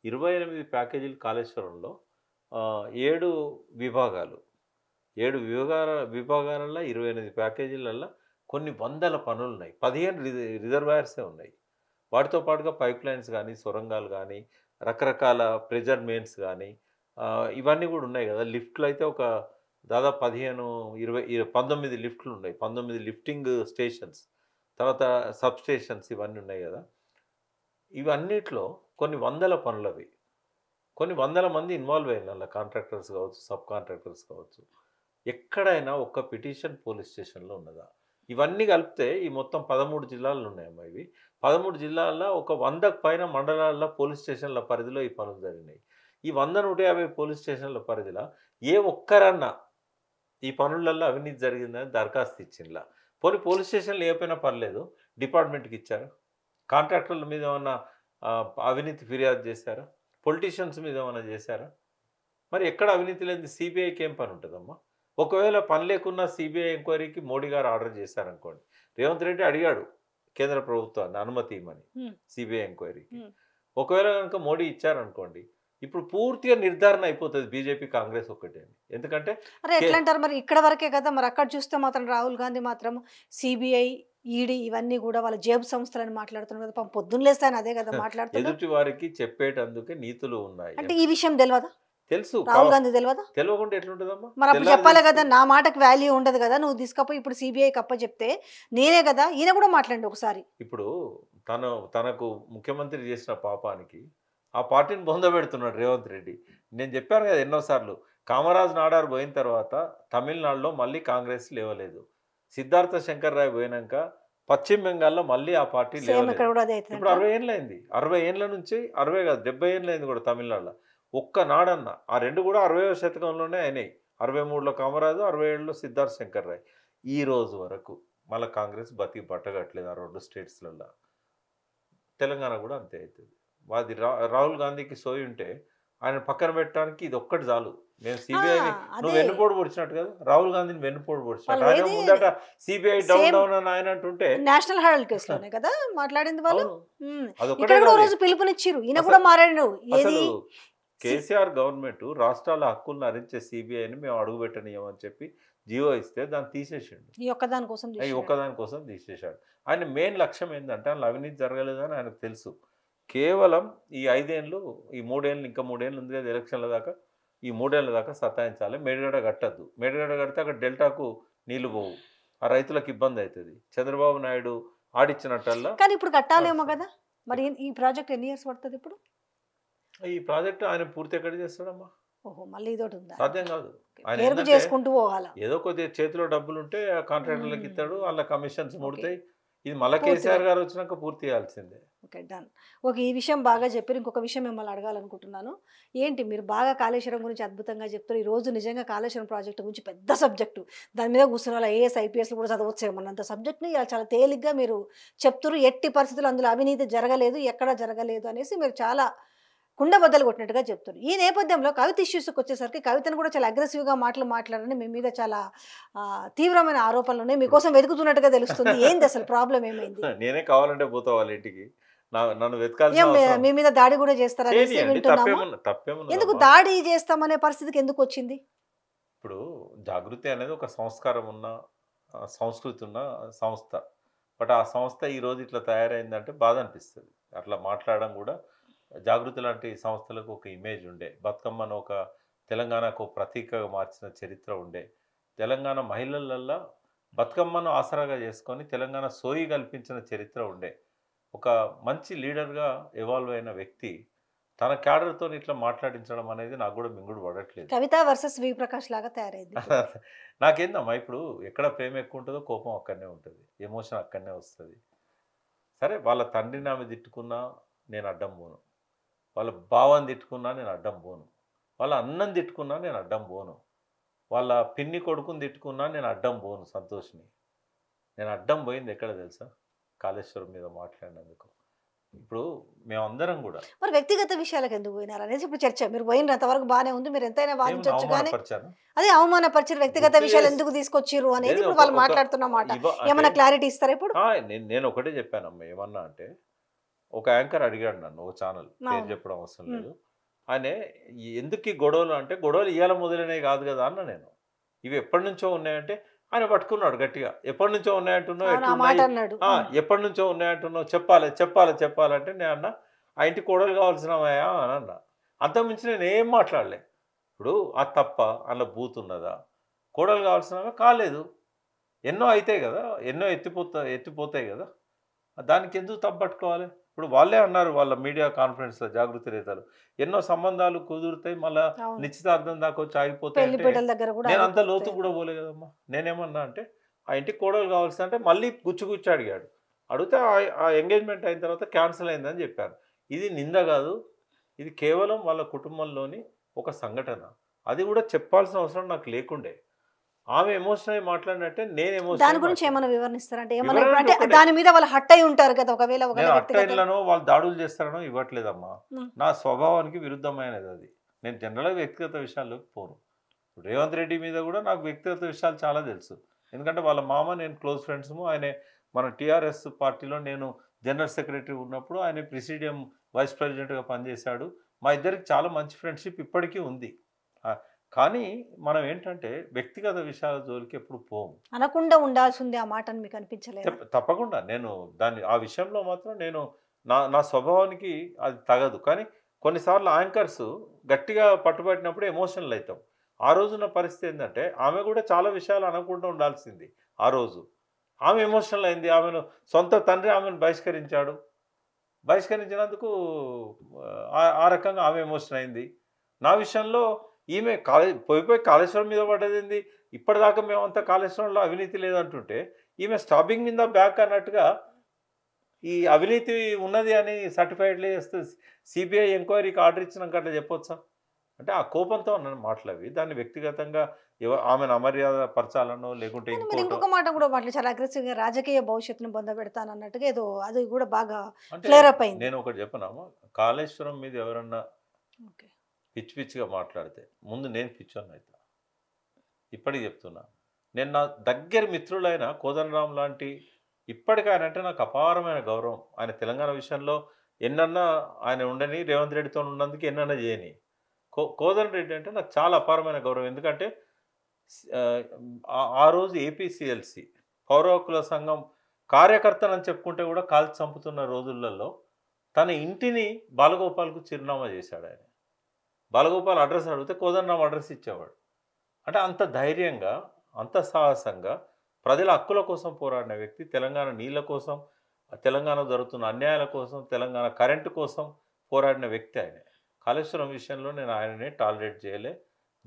28 ప్యాకేజీలు కాళేశ్వరంలో 7 విభాగాలు. 7 విభాగాలలో 28 ప్యాకేజీలలో కొన్ని వందల పనులున్నాయి. 15 రిజర్వాయర్సే ఉన్నాయి. వాటితో పాటుగా పైప్ లైన్స్ కానీ, సొరంగాలు కానీ, రకరకాల ప్రెజర్ మెయిన్స్ కానీ ఇవన్నీ కూడా ఉన్నాయి కదా. లిఫ్ట్లు అయితే ఒక దాదాపు 15, 20, 19 లిఫ్ట్లు ఉన్నాయి. 19 లిఫ్టింగ్ స్టేషన్స్, తర్వాత సబ్ స్టేషన్స్ ఇవన్నీ ఉన్నాయి కదా. ఇవన్నిట్లో కొన్ని వందల పనులవి. కొన్ని వందల మంది ఇన్వాల్వ్ అయిన కాంట్రాక్టర్స్ కావచ్చు, సబ్ కాంట్రాక్టర్స్ కావచ్చు. ఎక్కడైనా ఒక్క పిటిషన్ పోలీస్ స్టేషన్లో ఉన్నదా? ఇవన్నీ కలిపితే ఈ మొత్తం 13 జిల్లాలు ఉన్నాయమ్మా. ఇవి 13 జిల్లాల్లో ఒక 100కు పైన మండలాల్లో పోలీస్ స్టేషన్ల పరిధిలో ఈ పనులు జరిగినాయి. ఈ 100-150 పోలీస్ స్టేషన్ల పరిధిలో ఏ ఒక్కరన్నా ఈ పనులలో అవినీతి జరిగిందని దరఖాస్తు ఇచ్చిండ్లా? పోనీ పోలీస్ స్టేషన్లు ఏమైనా పర్లేదు, డిపార్ట్మెంట్కి ఇచ్చారా? కాంట్రాక్టర్ల మీద ఏమన్నా అవినీతి ఫిర్యాదు చేశారా? పొలిటీషియన్స్ మీద ఏమైనా చేశారా? మరి ఎక్కడ అవినీతి లేని సిబిఐకి ఏం పని ఉంటుందమ్మా? ఒకవేళ పని లేకున్నా సిబిఐ ఎంక్వైరీకి మోడీ గారు ఆర్డర్ చేశారనుకోండి, రేవంత్ రెడ్డి అడిగాడు కేంద్ర ప్రభుత్వాన్ని అనుమతి ఇవ్వమని సిబిఐ ఎంక్వైరీకి. ఒకవేళ కనుక మోడీ ఇచ్చారనుకోండి, ఇప్పుడు పూర్తిగా నిర్ధారణ అయిపోతుంది బీజేపీ కాంగ్రెస్ ఒక్కటే అని. ఎందుకంటే అరే ఎట్లా అంటారు మరి? ఇక్కడ వరకే కదా, మరి అక్కడ చూస్తే మాత్రం రాహుల్ గాంధీ మాత్రం సిబిఐ, ఈడీ ఇవన్నీ కూడా వాళ్ళ జేబు సంస్థలని మాట్లాడుతున్నారు కదా. పొద్దున్న లేస్తాను అదే కదా మాట్లాడుతున్నారు. ఎదుటి వారికి చెప్పేటందుకే నీతులు ఉన్నాయి. అంటే ఈ విషయం తెలియదా? తెలుసు. రాహుల్ గాంధీ తెలియదా? తెలియకుండా ఎట్లుంటుందమ్మా? మరి అప్పుడు చెప్పాలి కదా, నా మాటకు వాల్యూ ఉండదు కదా, నువ్వు తీసుకపోయి ఇప్పుడు సిబిఐకి అప్ప చెప్తే నేనే కదా. ఈయన కూడా మాట్లాడండి ఒకసారి. ఇప్పుడు తనకు ముఖ్యమంత్రి చేసిన పాపానికి ఆ పార్టీని బొందబెడుతున్నాడు రేవంత్ రెడ్డి. నేను చెప్పాను కదా ఎన్నోసార్లు, కామరాజ్ నాడార్ పోయిన తర్వాత తమిళనాడులో మళ్ళీ కాంగ్రెస్ లేవలేదు. సిద్ధార్థ శంకర్ రాయ్ పోయినాక పశ్చిమ బెంగాల్లో మళ్ళీ ఆ పార్టీ లేవలేదు. ఇప్పుడు 60 ఏళ్ళైంది. 60 ఏళ్ళ నుంచి 60 కాదు 70 ఏళ్ళైంది కూడా తమిళనాడులో. ఒక్కనాడన్న ఆ రెండు కూడా 60వ శతకంలోనే అయినాయి. 63లో కామరాజు, 67లో సిద్ధార్థ శంకర్ రాయ్. ఈ రోజు వరకు మళ్ళీ కాంగ్రెస్ బతికి పట్టగట్లేదు ఆ 2 స్టేట్స్లలో. తెలంగాణ కూడా అంతే అవుతుంది. అది రాహుల్ గాంధీకి సోయి ఉంటే ఆయన పక్కన పెట్టడానికి ఇది ఒక్కటి చాలు. నేను సిబిఐని నువ్వు వెన్నుపోటు పొడిచినట్టు కదా, రాహుల్ గాంధీని వెన్నుపోటు పొడిచినట్టు. ఆయన ముందట సిబిఐ డౌన్ డౌన్ అని ఆయన అంటుంటే నేషనల్ హెరాల్డ్ కేసులోనే కదా మాట్లాడింది వాళ్ళు. అదొక్కటే రోజు పిలుపునిచ్చిరు, ఈయన కూడా మారాడు. అసలు కేసీఆర్ గవర్నమెంట్ రాష్ట్రాల హక్కులను హరించే సిబిఐని మేము అడుగుపెట్టనీయమని చెప్పి జియో ఇస్తే దాన్ని తీసేసాడు. ఈ ఒక్కదాని కోసం తీసేశాడు. ఆయన మెయిన్ లక్ష్యం ఏంటంటే ఆయన అవినీతి జరగలేదని ఆయనకు తెలుసు. కేవలం ఈ 5 ఏళ్ళు, ఈ 3 ఏళ్ళు, ఇంకా 3 ఏళ్ళు ఉంది కదా ఎలక్షన్ల దాకా, ఈ 3 ఏళ్ళ దాకా సతాయించాలి. మేడిగడ్డ కట్టద్దు. మేడిగడ్డ కడితే అక్కడ డెల్టాకు నీళ్లు పోవు, ఆ రైతులకు ఇబ్బంది అవుతుంది. చంద్రబాబు నాయుడు ఆడిచ్చినట్టల్లా. కానీ ఇప్పుడు కట్టాలేమో కదా. మరి ఈ ప్రాజెక్ట్ ఎన్ని ఇయర్స్ పడుతుంది? ఇప్పుడు ఈ ప్రాజెక్ట్ ఆయన పూర్తి ఎక్కడ చేస్తాడమ్మా? ఓహో, మళ్ళీ ఇదొకటి ఉందా? సాధ్యం కాదు. ఆయన చేసుకుంటూ పోవాలా. ఏదో కొద్దిగా చేతిలో డబ్బులు ఉంటే ఆ కాంట్రాక్టర్లకు ఇస్తాడు, వాళ్ళ కమిషన్స్ ముడతాయి. ఇది మళ్ళీ కేసీఆర్ గారు వచ్చినాక పూర్తి చేయాల్సిందే. Okay, done. ఓకే, ఈ విషయం బాగా చెప్పారు. ఇంకొక విషయం మిమ్మల్ని అడగాలనుకుంటున్నాను. ఏంటి మీరు బాగా కాళేశ్వరం గురించి అద్భుతంగా చెప్తారు. ఈ రోజు నిజంగా కాళేశ్వరం ప్రాజెక్టు గురించి పెద్ద సబ్జెక్టు, దాని మీద కూర్చున్న వాళ్ళ ఐఏఎస్ ఐపీఎస్లు కూడా చదవచ్చేమన్నంత సబ్జెక్ట్ని ఇలా చాలా తేలిగ్గా మీరు చెప్తారు. ఎట్టి పరిస్థితుల్లో అందులో అవినీతి జరగలేదు, ఎక్కడ జరగలేదు అనేసి మీరు చాలా కుండబద్దలు కొట్టినట్టుగా చెప్తారు. ఈ నేపథ్యంలో కవిత ఇష్యూస్కి వచ్చేసరికి కవితను కూడా చాలా అగ్రెసివ్గా మాట్లాడని మీ మీద చాలా తీవ్రమైన ఆరోపణలు ఉన్నాయి. మీకోసం వెతుకుతున్నట్టుగా తెలుస్తుంది. ఏంది అసలు ప్రాబ్లం ఏమైంది? నేనే కావాలంటే పోతా వాళ్ళ ఇంటికి, నన్ను వెతకాలి. మీ మీద దాడి కూడా చేస్తారా? ఎందుకు దాడి చేస్తామనే పరిస్థితికి ఎందుకు వచ్చింది? ఇప్పుడు జాగృతి అనేది ఒక సంస్కారం ఉన్న, సంస్కృతి ఉన్న సంస్థ. బట్ ఆ సంస్థ ఈరోజు ఇట్లా తయారైందంటే బాధ అనిపిస్తుంది. అట్లా మాట్లాడడం కూడా, జాగృతి లాంటి సంస్థలకు ఒక ఇమేజ్ ఉండే, బతుకమ్మను ఒక తెలంగాణకు ప్రతీకగా మార్చిన చరిత్ర ఉండే, తెలంగాణ మహిళలల్లో బతుకమ్మను ఆసరాగా చేసుకొని తెలంగాణ సోయి కల్పించిన చరిత్ర ఉండే, ఒక మంచి లీడర్గా ఎవాల్వ్ అయిన వ్యక్తి తన క్యాడర్తో ఇట్లా మాట్లాడించడం అనేది నాకు కూడా మింగుడు పడట్లేదు. కవిత వర్సెస్ వి ప్రకాష్ లాగా తయారైంది. నాకేందమ్మా, ఇప్పుడు ఎక్కడ ప్రేమ ఎక్కువ ఉంటుందో కోపం అక్కడనే ఉంటుంది, ఎమోషన్ అక్కడనే వస్తుంది. సరే, వాళ్ళ తండ్రిని ఆమె తిట్టుకున్నా నేను అడ్డం పోను, వాళ్ళ బావని తిట్టుకున్నా నేను అడ్డం పోను, వాళ్ళ అన్నం తిట్టుకున్నా నేను అడ్డం పోను, వాళ్ళ పిన్ని కొడుకుని తిట్టుకున్నా నేను అడ్డం పోను. సంతోష్ని నేను అడ్డం పోయింది ఎక్కడ తెలుసా? కాళేశ్వరం మీద మాట్లాడినందుకు. ఇప్పుడు మేమందరం కూడా మరి వ్యక్తిగత విషయాలకు ఎందుకు పోయినారు అనేసి ఇప్పుడు చర్చ. మీరు పోయినంత వరకు బానే ఉంది, మీరు ఎంతైనా ఏమన్నా వాదించవచ్చు, కానీ అవమానపరిచాను అదే అవమానపరిచారు, వ్యక్తిగత గుర్తు విషయాలు చేసి ఎందుకు తీసుకొచ్చిర్రు అనేది లేదు ఇప్పుడు ఒక వాళ్ళు ఒక మాట్లాడుతున్న మాట. అంటే ఏమైనా క్లారిటీ ఇస్తారా ఇప్పుడు? నేను ఒకటే చెప్పానమ్మా. ఏమన్నా అంటే ఒక యాంకర్ అడిగాడు నన్ను, ఒక ఛానల్ పేరు అవును. చెప్పడం అవసరం లేదు. ఆయన ఎందుకు ఈ గొడవలు అంటే, గొడవలు ఇవాళ మొదలైనవి కాదు కదా అన్న నేను. ఇవి ఎప్పటి నుంచో ఉన్నాయంటే ఆయన పట్టుకున్నాడు గట్టిగా. ఎప్పటి నుంచో ఉన్నాయంటున్నావు, అవును, ఆ మాట ఎట్లున్నాయి, అన్నాడు. ఎప్పటి నుంచో ఉన్నాయంటున్నావు, చెప్పాలంటే నేను అన్న ఆ ఇంటి కోడలు కావాల్సినవయా అని అన్న. అంతకుమించి నేను ఏం మాట్లాడలే. ఇప్పుడు ఆ తప్ప అందులో బూత్ ఉన్నదా? కోడలు కావాల్సినవా? కాలేదు. ఎన్నో అవుతాయి కదా, ఎన్నో ఎత్తిపోతాయి కదా, దానికి ఎందుకు తప్పు పట్టుకోవాలి? ఇప్పుడు వాళ్ళే అన్నారు వాళ్ళ మీడియా కాన్ఫరెన్స్లో, జాగృతి రేతలు, ఎన్నో సంబంధాలు కుదురుతాయి మళ్ళీ అవును, నిశ్చితార్థం దాకా వచ్చి ఆగిపోతాయి అంటే పెళ్లిపీటల దగ్గర కూడా నేను అంత లోతు ఆగిపోతాయి. కూడా పోలే కదమ్మా. నేనేమన్నా అంటే ఆ ఇంటికి కోడలు కావాల్సి అంటే మళ్ళీ గుచ్చి అడిగాడు. అడిగితే ఆ ఎంగేజ్మెంట్ అయిన తర్వాత క్యాన్సిల్ అయిందని చెప్పాను. ఇది నింద కాదు, ఇది కేవలం వాళ్ళ కుటుంబంలోని ఒక సంఘటన. అది కూడా చెప్పాల్సిన అవసరం నాకు లేకుండే. ఆమె ఎమోషనల్ అయి మాట్లాడినట్టే నేను దాని ఎమోషనల్ గురించి ఏమైనా వివరణిస్తారంటే, ఏమైనా వివరణ ఇప్పుడు అంటే ఒకటే. దాని మీద వాళ్ళు హట్ అయి ఉంటారు కదా, ఒకవేళ నేను వ్యక్తిగత. అట్టైన్లను వాళ్ళు దాడులు చేస్తారనో ఇవ్వట్లేదమ్మా. ఉమ్. నా స్వభావానికి విరుద్ధమైనది అది. నేను జనరల్గా వ్యక్తిగత విషయాల్లోకి పోను. ఇప్పుడు రేవంత్ రెడ్డి మీద కూడా నాకు వ్యక్తిగత విషయాలు చాలా తెలుసు. ఎందుకంటే వాళ్ళ మామ నేను క్లోజ్ ఫ్రెండ్స్ము. ఆయన మన టీఆర్ఎస్ పార్టీలో నేను జనరల్ సెక్రటరీ ఉన్నప్పుడు ఆయన ప్రెసిడియం వైస్ ప్రెసిడెంట్గా పనిచేశాడు. మా ఇద్దరికి చాలా మంచి ఫ్రెండ్షిప్ ఇప్పటికీ ఉంది. కానీ మనం ఏంటంటే వ్యక్తిగత విషయాల జోలికి ఎప్పుడు పోము. అనకుండా ఉండాల్సింది ఆ మాట అని మీకు అనిపించలేదు? తప్పకుండా నేను ఆ విషయంలో మాత్రం నేను నా స్వభావానికి అది తగదు. కానీ కొన్నిసార్లు యాంకర్స్ గట్టిగా పట్టుబట్టినప్పుడు ఎమోషనల్ అవుతాం. ఆ రోజున పరిస్థితి ఏంటంటే ఆమె కూడా చాలా విషయాలు అనకుండా ఉండాల్సింది. ఆ రోజు ఆమె ఎమోషనల్ అయింది. ఆమెను సొంత తండ్రి ఆమెను బహిష్కరించినందుకు ఆ రకంగా ఆమె ఎమోషన్ అయింది. నా విషయంలో ఈమె పోయి కాళేశ్వరం మీద పడ్డది. ఇప్పటిదాకా మేమంతా కాళేశ్వరంలో అవినీతి లేదంటుంటే ఈమె స్టాపింగ్ మీద బ్యాక్ అన్నట్టుగా ఈ అవినీతి ఉన్నది అని సర్టిఫైడ్లే చేస్తే సిబిఐ ఎంక్వైరీకి ఆర్డర్ ఇచ్చినాక అట్లా చెప్పొచ్చా? అంటే ఆ కోపంతో అన్న మాటలు అవి. దాన్ని వ్యక్తిగతంగా ఆమెను అమర్యాద పరచాలనో లేకుంటే మీరు ఇంకొక మాట కూడా మాట్లాడి చాలా అగ్రెసివ్గా రాజకీయ భవిష్యత్తును పొందబెడతాను అన్నట్టుగా ఏదో అది కూడా బాగా ఫ్లేర్ అప్ అయింది. నేను ఒకటి చెప్పనామా, కాళేశ్వరం మీద ఎవరన్నా ఓకే, పిచ్చిగా మాట్లాడితే ముందు నేను పిచ్చోని అవుతా. ఇప్పటికి చెప్తున్నా. నేను నా దగ్గర మిత్రులైన కోదండరాం లాంటి ఇప్పటికీ ఆయన అంటే నాకు అపారమైన గౌరవం. ఆయన తెలంగాణ విషయంలో ఎన్నన్నా ఆయన ఉండని, రేవంత్ రెడ్డితో ఉన్నందుకు ఎన్నన్నా చేయని. కోదండ రెడ్డి అంటే నాకు చాలా అపారమైన గౌరవం. ఎందుకంటే ఆ రోజు ఏపీసీఎల్సీ పౌర హక్కుల సంఘం కార్యకర్తనని చెప్పుకుంటే కూడా కాల్చి చంపుతున్న రోజులలో తన ఇంటిని బాలగోపాల్కు చిరునామా చేశాడు ఆయన. బాలగోపాల్ అడ్రస్ అడిగితే కోదండరాం అడ్రస్ ఇచ్చేవాడు. అంటే అంత ధైర్యంగా, అంత సాహసంగా ప్రజల హక్కుల కోసం పోరాడిన వ్యక్తి, తెలంగాణ నీళ్ళ కోసం, తెలంగాణ జరుగుతున్న అన్యాయాల కోసం, తెలంగాణ కరెంటు కోసం పోరాడిన వ్యక్తి ఆయన. కాళేశ్వరం విషయంలో నేను ఆయననే టాలరేట్ చేయలే.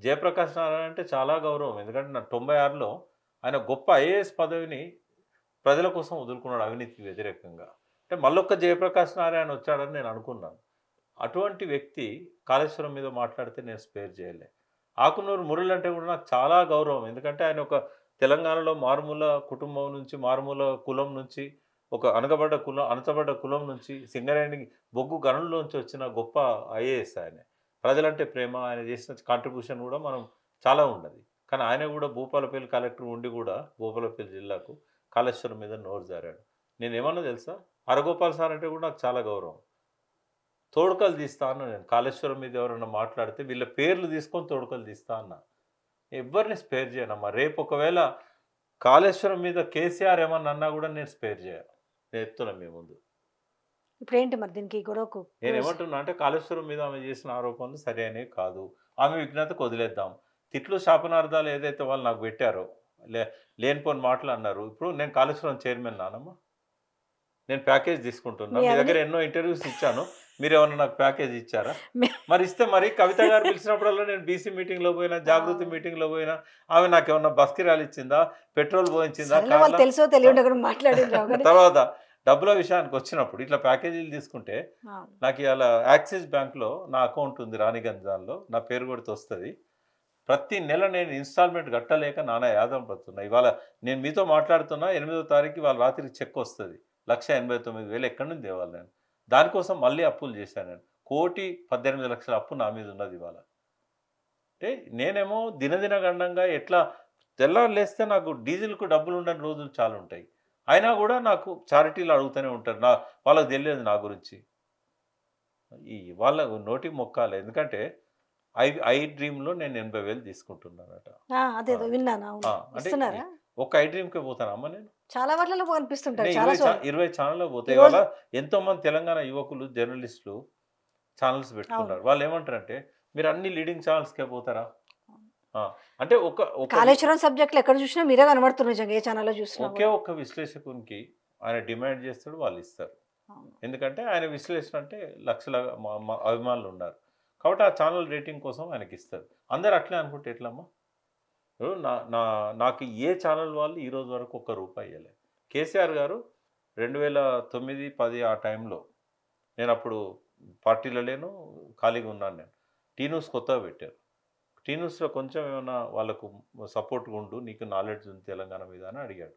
జయప్రకాష్ నారాయణ అంటే చాలా గౌరవం. ఎందుకంటే నా 96లో ఆయన గొప్ప ఐఏఎస్ పదవిని ప్రజల కోసం వదులుకున్నాడు అవినీతికి వ్యతిరేకంగా. అంటే మళ్ళొక్క జయప్రకాష్ నారాయణ వచ్చాడని నేను అనుకున్నాను. అటువంటి వ్యక్తి కాళేశ్వరం మీద మాట్లాడితే నేను స్పేర్ చేయలే. ఆకునూరు మురళి అంటే కూడా నాకు చాలా గౌరవం. ఎందుకంటే ఆయన ఒక తెలంగాణలో మారుమూల కుటుంబం నుంచి, మారుమూల కులం నుంచి, ఒక అణచబడ్డ కులం నుంచి, సింగరేణి బొగ్గు గనుల్లోంచి వచ్చిన గొప్ప ఐఏఎస్ ఆయన. ప్రజలంటే ప్రేమ, ఆయన చేసిన కాంట్రిబ్యూషన్ కూడా మనం చాలా ఉన్నది. కానీ ఆయన కూడా భూపాలపల్లి కలెక్టర్ ఉండి కూడా భూపాలపల్లి జిల్లాకు కాళేశ్వరం మీద నోరు జారాడు. నేనేమన్నా తెలుసా, హరగోపాల్ సార్ అంటే కూడా నాకు చాలా గౌరవం. తోడుకలు తీస్తా అన్నా నేను. కాళేశ్వరం మీద ఎవరైనా మాట్లాడితే వీళ్ళ పేర్లు తీసుకొని తోడుకలు తీస్తా అన్నా. ఎవరిని స్పేర్ చేయనమ్మా. రేపు ఒకవేళ కాళేశ్వరం మీద కేసీఆర్ ఏమన్నా అన్నా కూడా నేను స్పేర్ చేయను. నేను చెప్తున్నాను మీ ముందు. ఇప్పుడు ఏంటి మరి దీనికి గొడవకు? నేను ఏమంటున్నా అంటే కాళేశ్వరం మీద ఆమె చేసిన ఆరోపణలు సరైనవి కాదు. ఆమె విజ్ఞతకు వదిలేద్దాం. తిట్లు శాపనార్థాలు ఏదైతే వాళ్ళు నాకు పెట్టారో, లేనిపోని మాటలు అన్నారు. ఇప్పుడు నేను కాళేశ్వరం చైర్మన్ నానమ్మా. నేను ప్యాకేజ్ తీసుకుంటున్నా. మీ దగ్గర ఎన్నో ఇంటర్వ్యూస్ ఇచ్చాను. మీరు ఏమన్నా నాకు ప్యాకేజ్ ఇచ్చారా? మరి ఇస్తే మరి కవిత గారు పిలిచినప్పుడల్లా నేను బీసీ మీటింగ్లో పోయినా, జాగృతి మీటింగ్లో పోయినా, ఆమె నాకు ఏమన్నా బస్కిరాలు ఇచ్చిందా, పెట్రోల్ పోయించిందా? తెలుసో తెలియదు మాట్లాడి. తర్వాత డబ్బుల విషయానికి వచ్చినప్పుడు ఇట్లా ప్యాకేజీలు తీసుకుంటే నాకు ఇవాళ యాక్సిస్ బ్యాంక్లో నా అకౌంట్ ఉంది రాణిగంజాల్లో, నా పేరు కూడా వస్తుంది. ప్రతి నెల నేను ఇన్స్టాల్మెంట్ కట్టలేక నానా యాదం పడుతున్నా. ఇవాళ నేను మీతో మాట్లాడుతున్నా 8వ తారీఖు వాళ్ళ రాత్రికి చెక్ వస్తుంది 1,89,000. ఎక్కడి నుంచి తేవాలి నేను? దానికోసం మళ్ళీ అప్పులు చేశాను నేను. 1,18,00,000 అప్పు నా మీద ఉన్నది ఇవాళ. అంటే నేనేమో దినదిన గండంగా ఎట్లా తెల్లారు లేస్తే నాకు డీజిల్‌కు డబ్బులు ఉండని రోజులు చాలా ఉంటాయి. అయినా కూడా నాకు చారిటీలు అడుగుతూనే ఉంటారు. వాళ్ళకి తెలియదు నా గురించి. వాళ్ళ నోటికి మొక్కాలి. ఎందుకంటే ఐ డ్రీమ్‌లో నేను 80,000 తీసుకుంటున్నానట. అదేదో విన్నాను. అవును. అంటే ఇస్తున్నారా? ఒక ఐ డ్రీమ్‌కే పోతానమ్మా నేను. చాలా వాటిలలో కనిపిస్తుంటారు. నేను చాలా 20 ఛానళ్ళకి పోతాయి. ఈరోజు ఇవాళ ఎంతోమంది తెలంగాణ యువకులు, జర్నలిస్టులు ఛానల్స్ అవును. పెట్టుకున్నారు. వాళ్ళు ఏమంటారంటే మీరు అన్ని లీడింగ్ ఛానల్స్‌కే పోతారా? అంటే ఒక కాళేశ్వరం సబ్జెక్టులు ఎక్కడ చూసినా మీరే కనబడుతున్నారు నిజంగా ఏ ఛానల్లో చూసినా ఒకే ఒక్క విశ్లేషకునికి ఆయన డిమాండ్ చేస్తాడు, వాళ్ళు ఇస్తారు. ఎందుకంటే ఆయన విశ్లేషణ అంటే లక్షల అభిమానులు ఉన్నారు కాబట్టి ఆ ఛానల్ రేటింగ్ కోసం ఆయనకి ఇస్తారు. అందరు అట్లే అనుకుంటే ఎట్లమ్మా? నాకు ఏ ఛానల్ వాళ్ళు ఈ రోజు వరకు ₹1 ఇవ్వలే. కేసీఆర్ గారు 2009, 10 ఆ టైంలో నేను అప్పుడు పార్టీలో లేను, ఖాళీగా ఉన్నాను. నేను టీ న్యూస్ కొత్తగా పెట్టారు. టీ న్యూస్లో కొంచెం ఏమైనా వాళ్ళకు సపోర్ట్గా ఉండు, నీకు నాలెడ్జ్ ఉంది తెలంగాణ మీద అని అడిగాడు.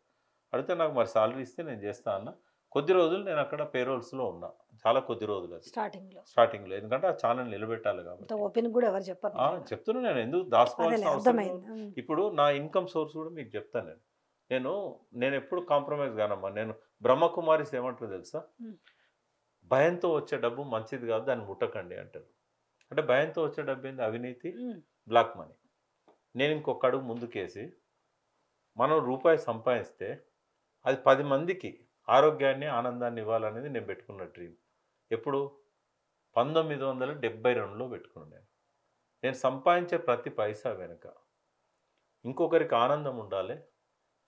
అడిగితే నాకు మరి సాలరీ ఇస్తే నేను చేస్తా అన్న. కొద్ది రోజులు నేను అక్కడ పేరోల్స్లో ఉన్నా, చాలా కొద్ది రోజులు. అది స్టార్టింగ్లో ఎందుకంటే ఆ ఛానల్ నిలబెట్టాలి కాబట్టి. ఓపెన్ కూడా ఎవరు చెప్పారు? చెప్తున్నా, నేను ఎందుకు దాచుకోవాల్సిన అవసరం. ఇప్పుడు నా ఇన్కమ్ సోర్స్ కూడా మీకు చెప్తాను. నేను ఎప్పుడు కాంప్రమైజ్ కానమ్మా. నేను బ్రహ్మకుమారిస్ ఏమంటారు తెలుసా? భయంతో వచ్చే డబ్బు మంచిది కాదు, దాన్ని ముట్టకండి అంటారు. అంటే భయంతో వచ్చే డబ్బు ఏంది? అవినీతి, బ్లాక్ మనీ. నేను ఇంకొక అడుగు ముందుకేసి మనం రూపాయి సంపాదిస్తే అది 10 మందికి ఆరోగ్యాన్ని, ఆనందాన్ని ఇవ్వాలనేది నేను పెట్టుకున్న డ్రీమ్. ఎప్పుడు? 1972లో పెట్టుకున్నాను. నేను సంపాదించే ప్రతి పైసా వెనుక ఇంకొకరికి ఆనందం ఉండాలి,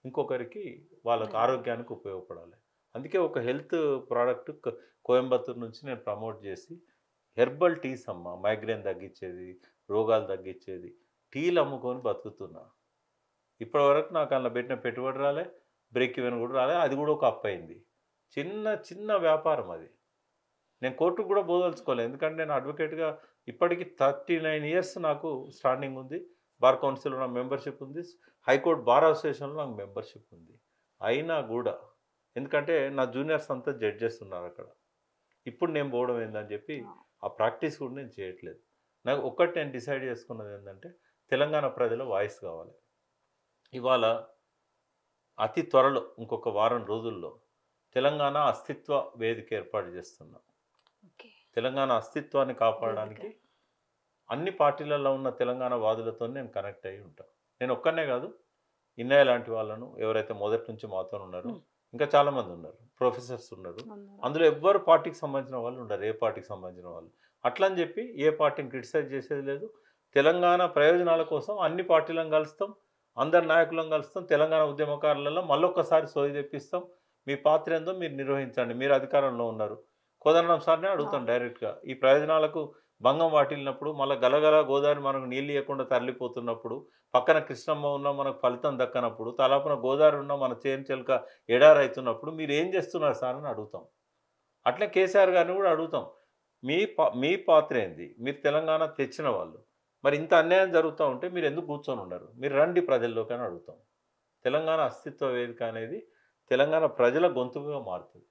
ఇంకొకరికి వాళ్ళకి ఆరోగ్యానికి ఉపయోగపడాలి. అందుకే ఒక హెల్త్ ప్రోడక్ట్ కోయంబత్తూరు నుంచి నేను ప్రమోట్ చేసి హెర్బల్ టీస్ అమ్మ, మైగ్రేన్ తగ్గించేది, రోగాలు తగ్గించేది టీలు అమ్ముకొని బతుకుతున్నా. ఇప్పటివరకు నాకు అందులో పెట్టిన పెట్టుబడి రాలే, బ్రేక్ ఈవెన్ కూడా రాలే. అది కూడా ఒక అప్పు అయింది. చిన్న వ్యాపారం అది. నేను కోర్టుకు కూడా పోదలుచుకోలేదు, ఎందుకంటే నేను అడ్వకేట్గా ఇప్పటికీ 39 ఇయర్స్ నాకు స్టాండింగ్ ఉంది. బార్ కౌన్సిల్లో నాకు మెంబర్షిప్ ఉంది, హైకోర్టు బార్ అసోసియేషన్లో నాకు మెంబర్షిప్ ఉంది. అయినా కూడా ఎందుకంటే నా జూనియర్స్ అంతా జడ్జెస్ ఉన్నారు అక్కడ. ఇప్పుడు నేను పోవడం ఏందని చెప్పి ఆ ప్రాక్టీస్ కూడా నేను చేయట్లేదు. నాకు ఒక్కటి నేను డిసైడ్ చేసుకున్నది ఏంటంటే తెలంగాణ ప్రజల వాయిస్ కావాలి. ఇవాళ అతి త్వరలో ఇంకొక వారం రోజుల్లో తెలంగాణ అస్తిత్వ వేదిక ఏర్పాటు చేస్తున్నా. తెలంగాణ అస్తిత్వాన్ని కాపాడడానికి అన్ని పార్టీలలో ఉన్న తెలంగాణ వాదులతో నేను కనెక్ట్ అయ్యి ఉంటాను. నేను ఒక్కనే కాదు, ఇన్నయ్య లాంటి వాళ్ళను ఎవరైతే మొదటి నుంచి మాతో ఉన్నారో ఇంకా చాలామంది ఉన్నారు, ప్రొఫెసర్స్ ఉన్నారు. అందులో ఎవ్వరు పార్టీకి సంబంధించిన వాళ్ళు ఉండరు, ఏ పార్టీకి సంబంధించిన వాళ్ళు. అట్లా అని చెప్పి ఏ పార్టీని క్రిటిసైజ్ చేసేది లేదు. తెలంగాణ ప్రయోజనాల కోసం అన్ని పార్టీలను కలుస్తాం, అందరి నాయకులను కలుస్తాం. తెలంగాణ ఉద్యమకారులలో మళ్ళొక్కసారి సోయి తెప్పిస్తాం. మీ పాత్ర ఏందో మీరు నిర్వహించండి, మీరు అధికారంలో ఉన్నారు. కోదండరాం సార్నే అడుగుతాం డైరెక్ట్గా. ఈ ప్రయోజనాలకు భంగం వాటిల్లినప్పుడు, మళ్ళీ గలగల గోదావరి మనకు నీళ్ళు ఇవ్వకుండా తరలిపోతున్నప్పుడు, పక్కన కృష్ణమ్మ ఉన్నా మనకు ఫలితం దక్కనప్పుడు, తలాపున గోదావరి ఉన్నా మన చేను చెలక ఎడారైతున్నప్పుడు మీరు ఏం చేస్తున్నారు సార్ అని అడుగుతాం. అట్లే కేసీఆర్ గారిని కూడా అడుగుతాం, మీ పాత్ర ఏంది? మీరు తెలంగాణ తెచ్చిన వాళ్ళు, మరి ఇంత అన్యాయం జరుగుతూ ఉంటే మీరు ఎందుకు కూర్చొని ఉన్నారు? మీరు రండి ప్రజల్లోకి అని అడుగుతాం. తెలంగాణ అస్తిత్వ వేదిక అనేది తెలంగాణ ప్రజల గొంతుగా మారుతుంది.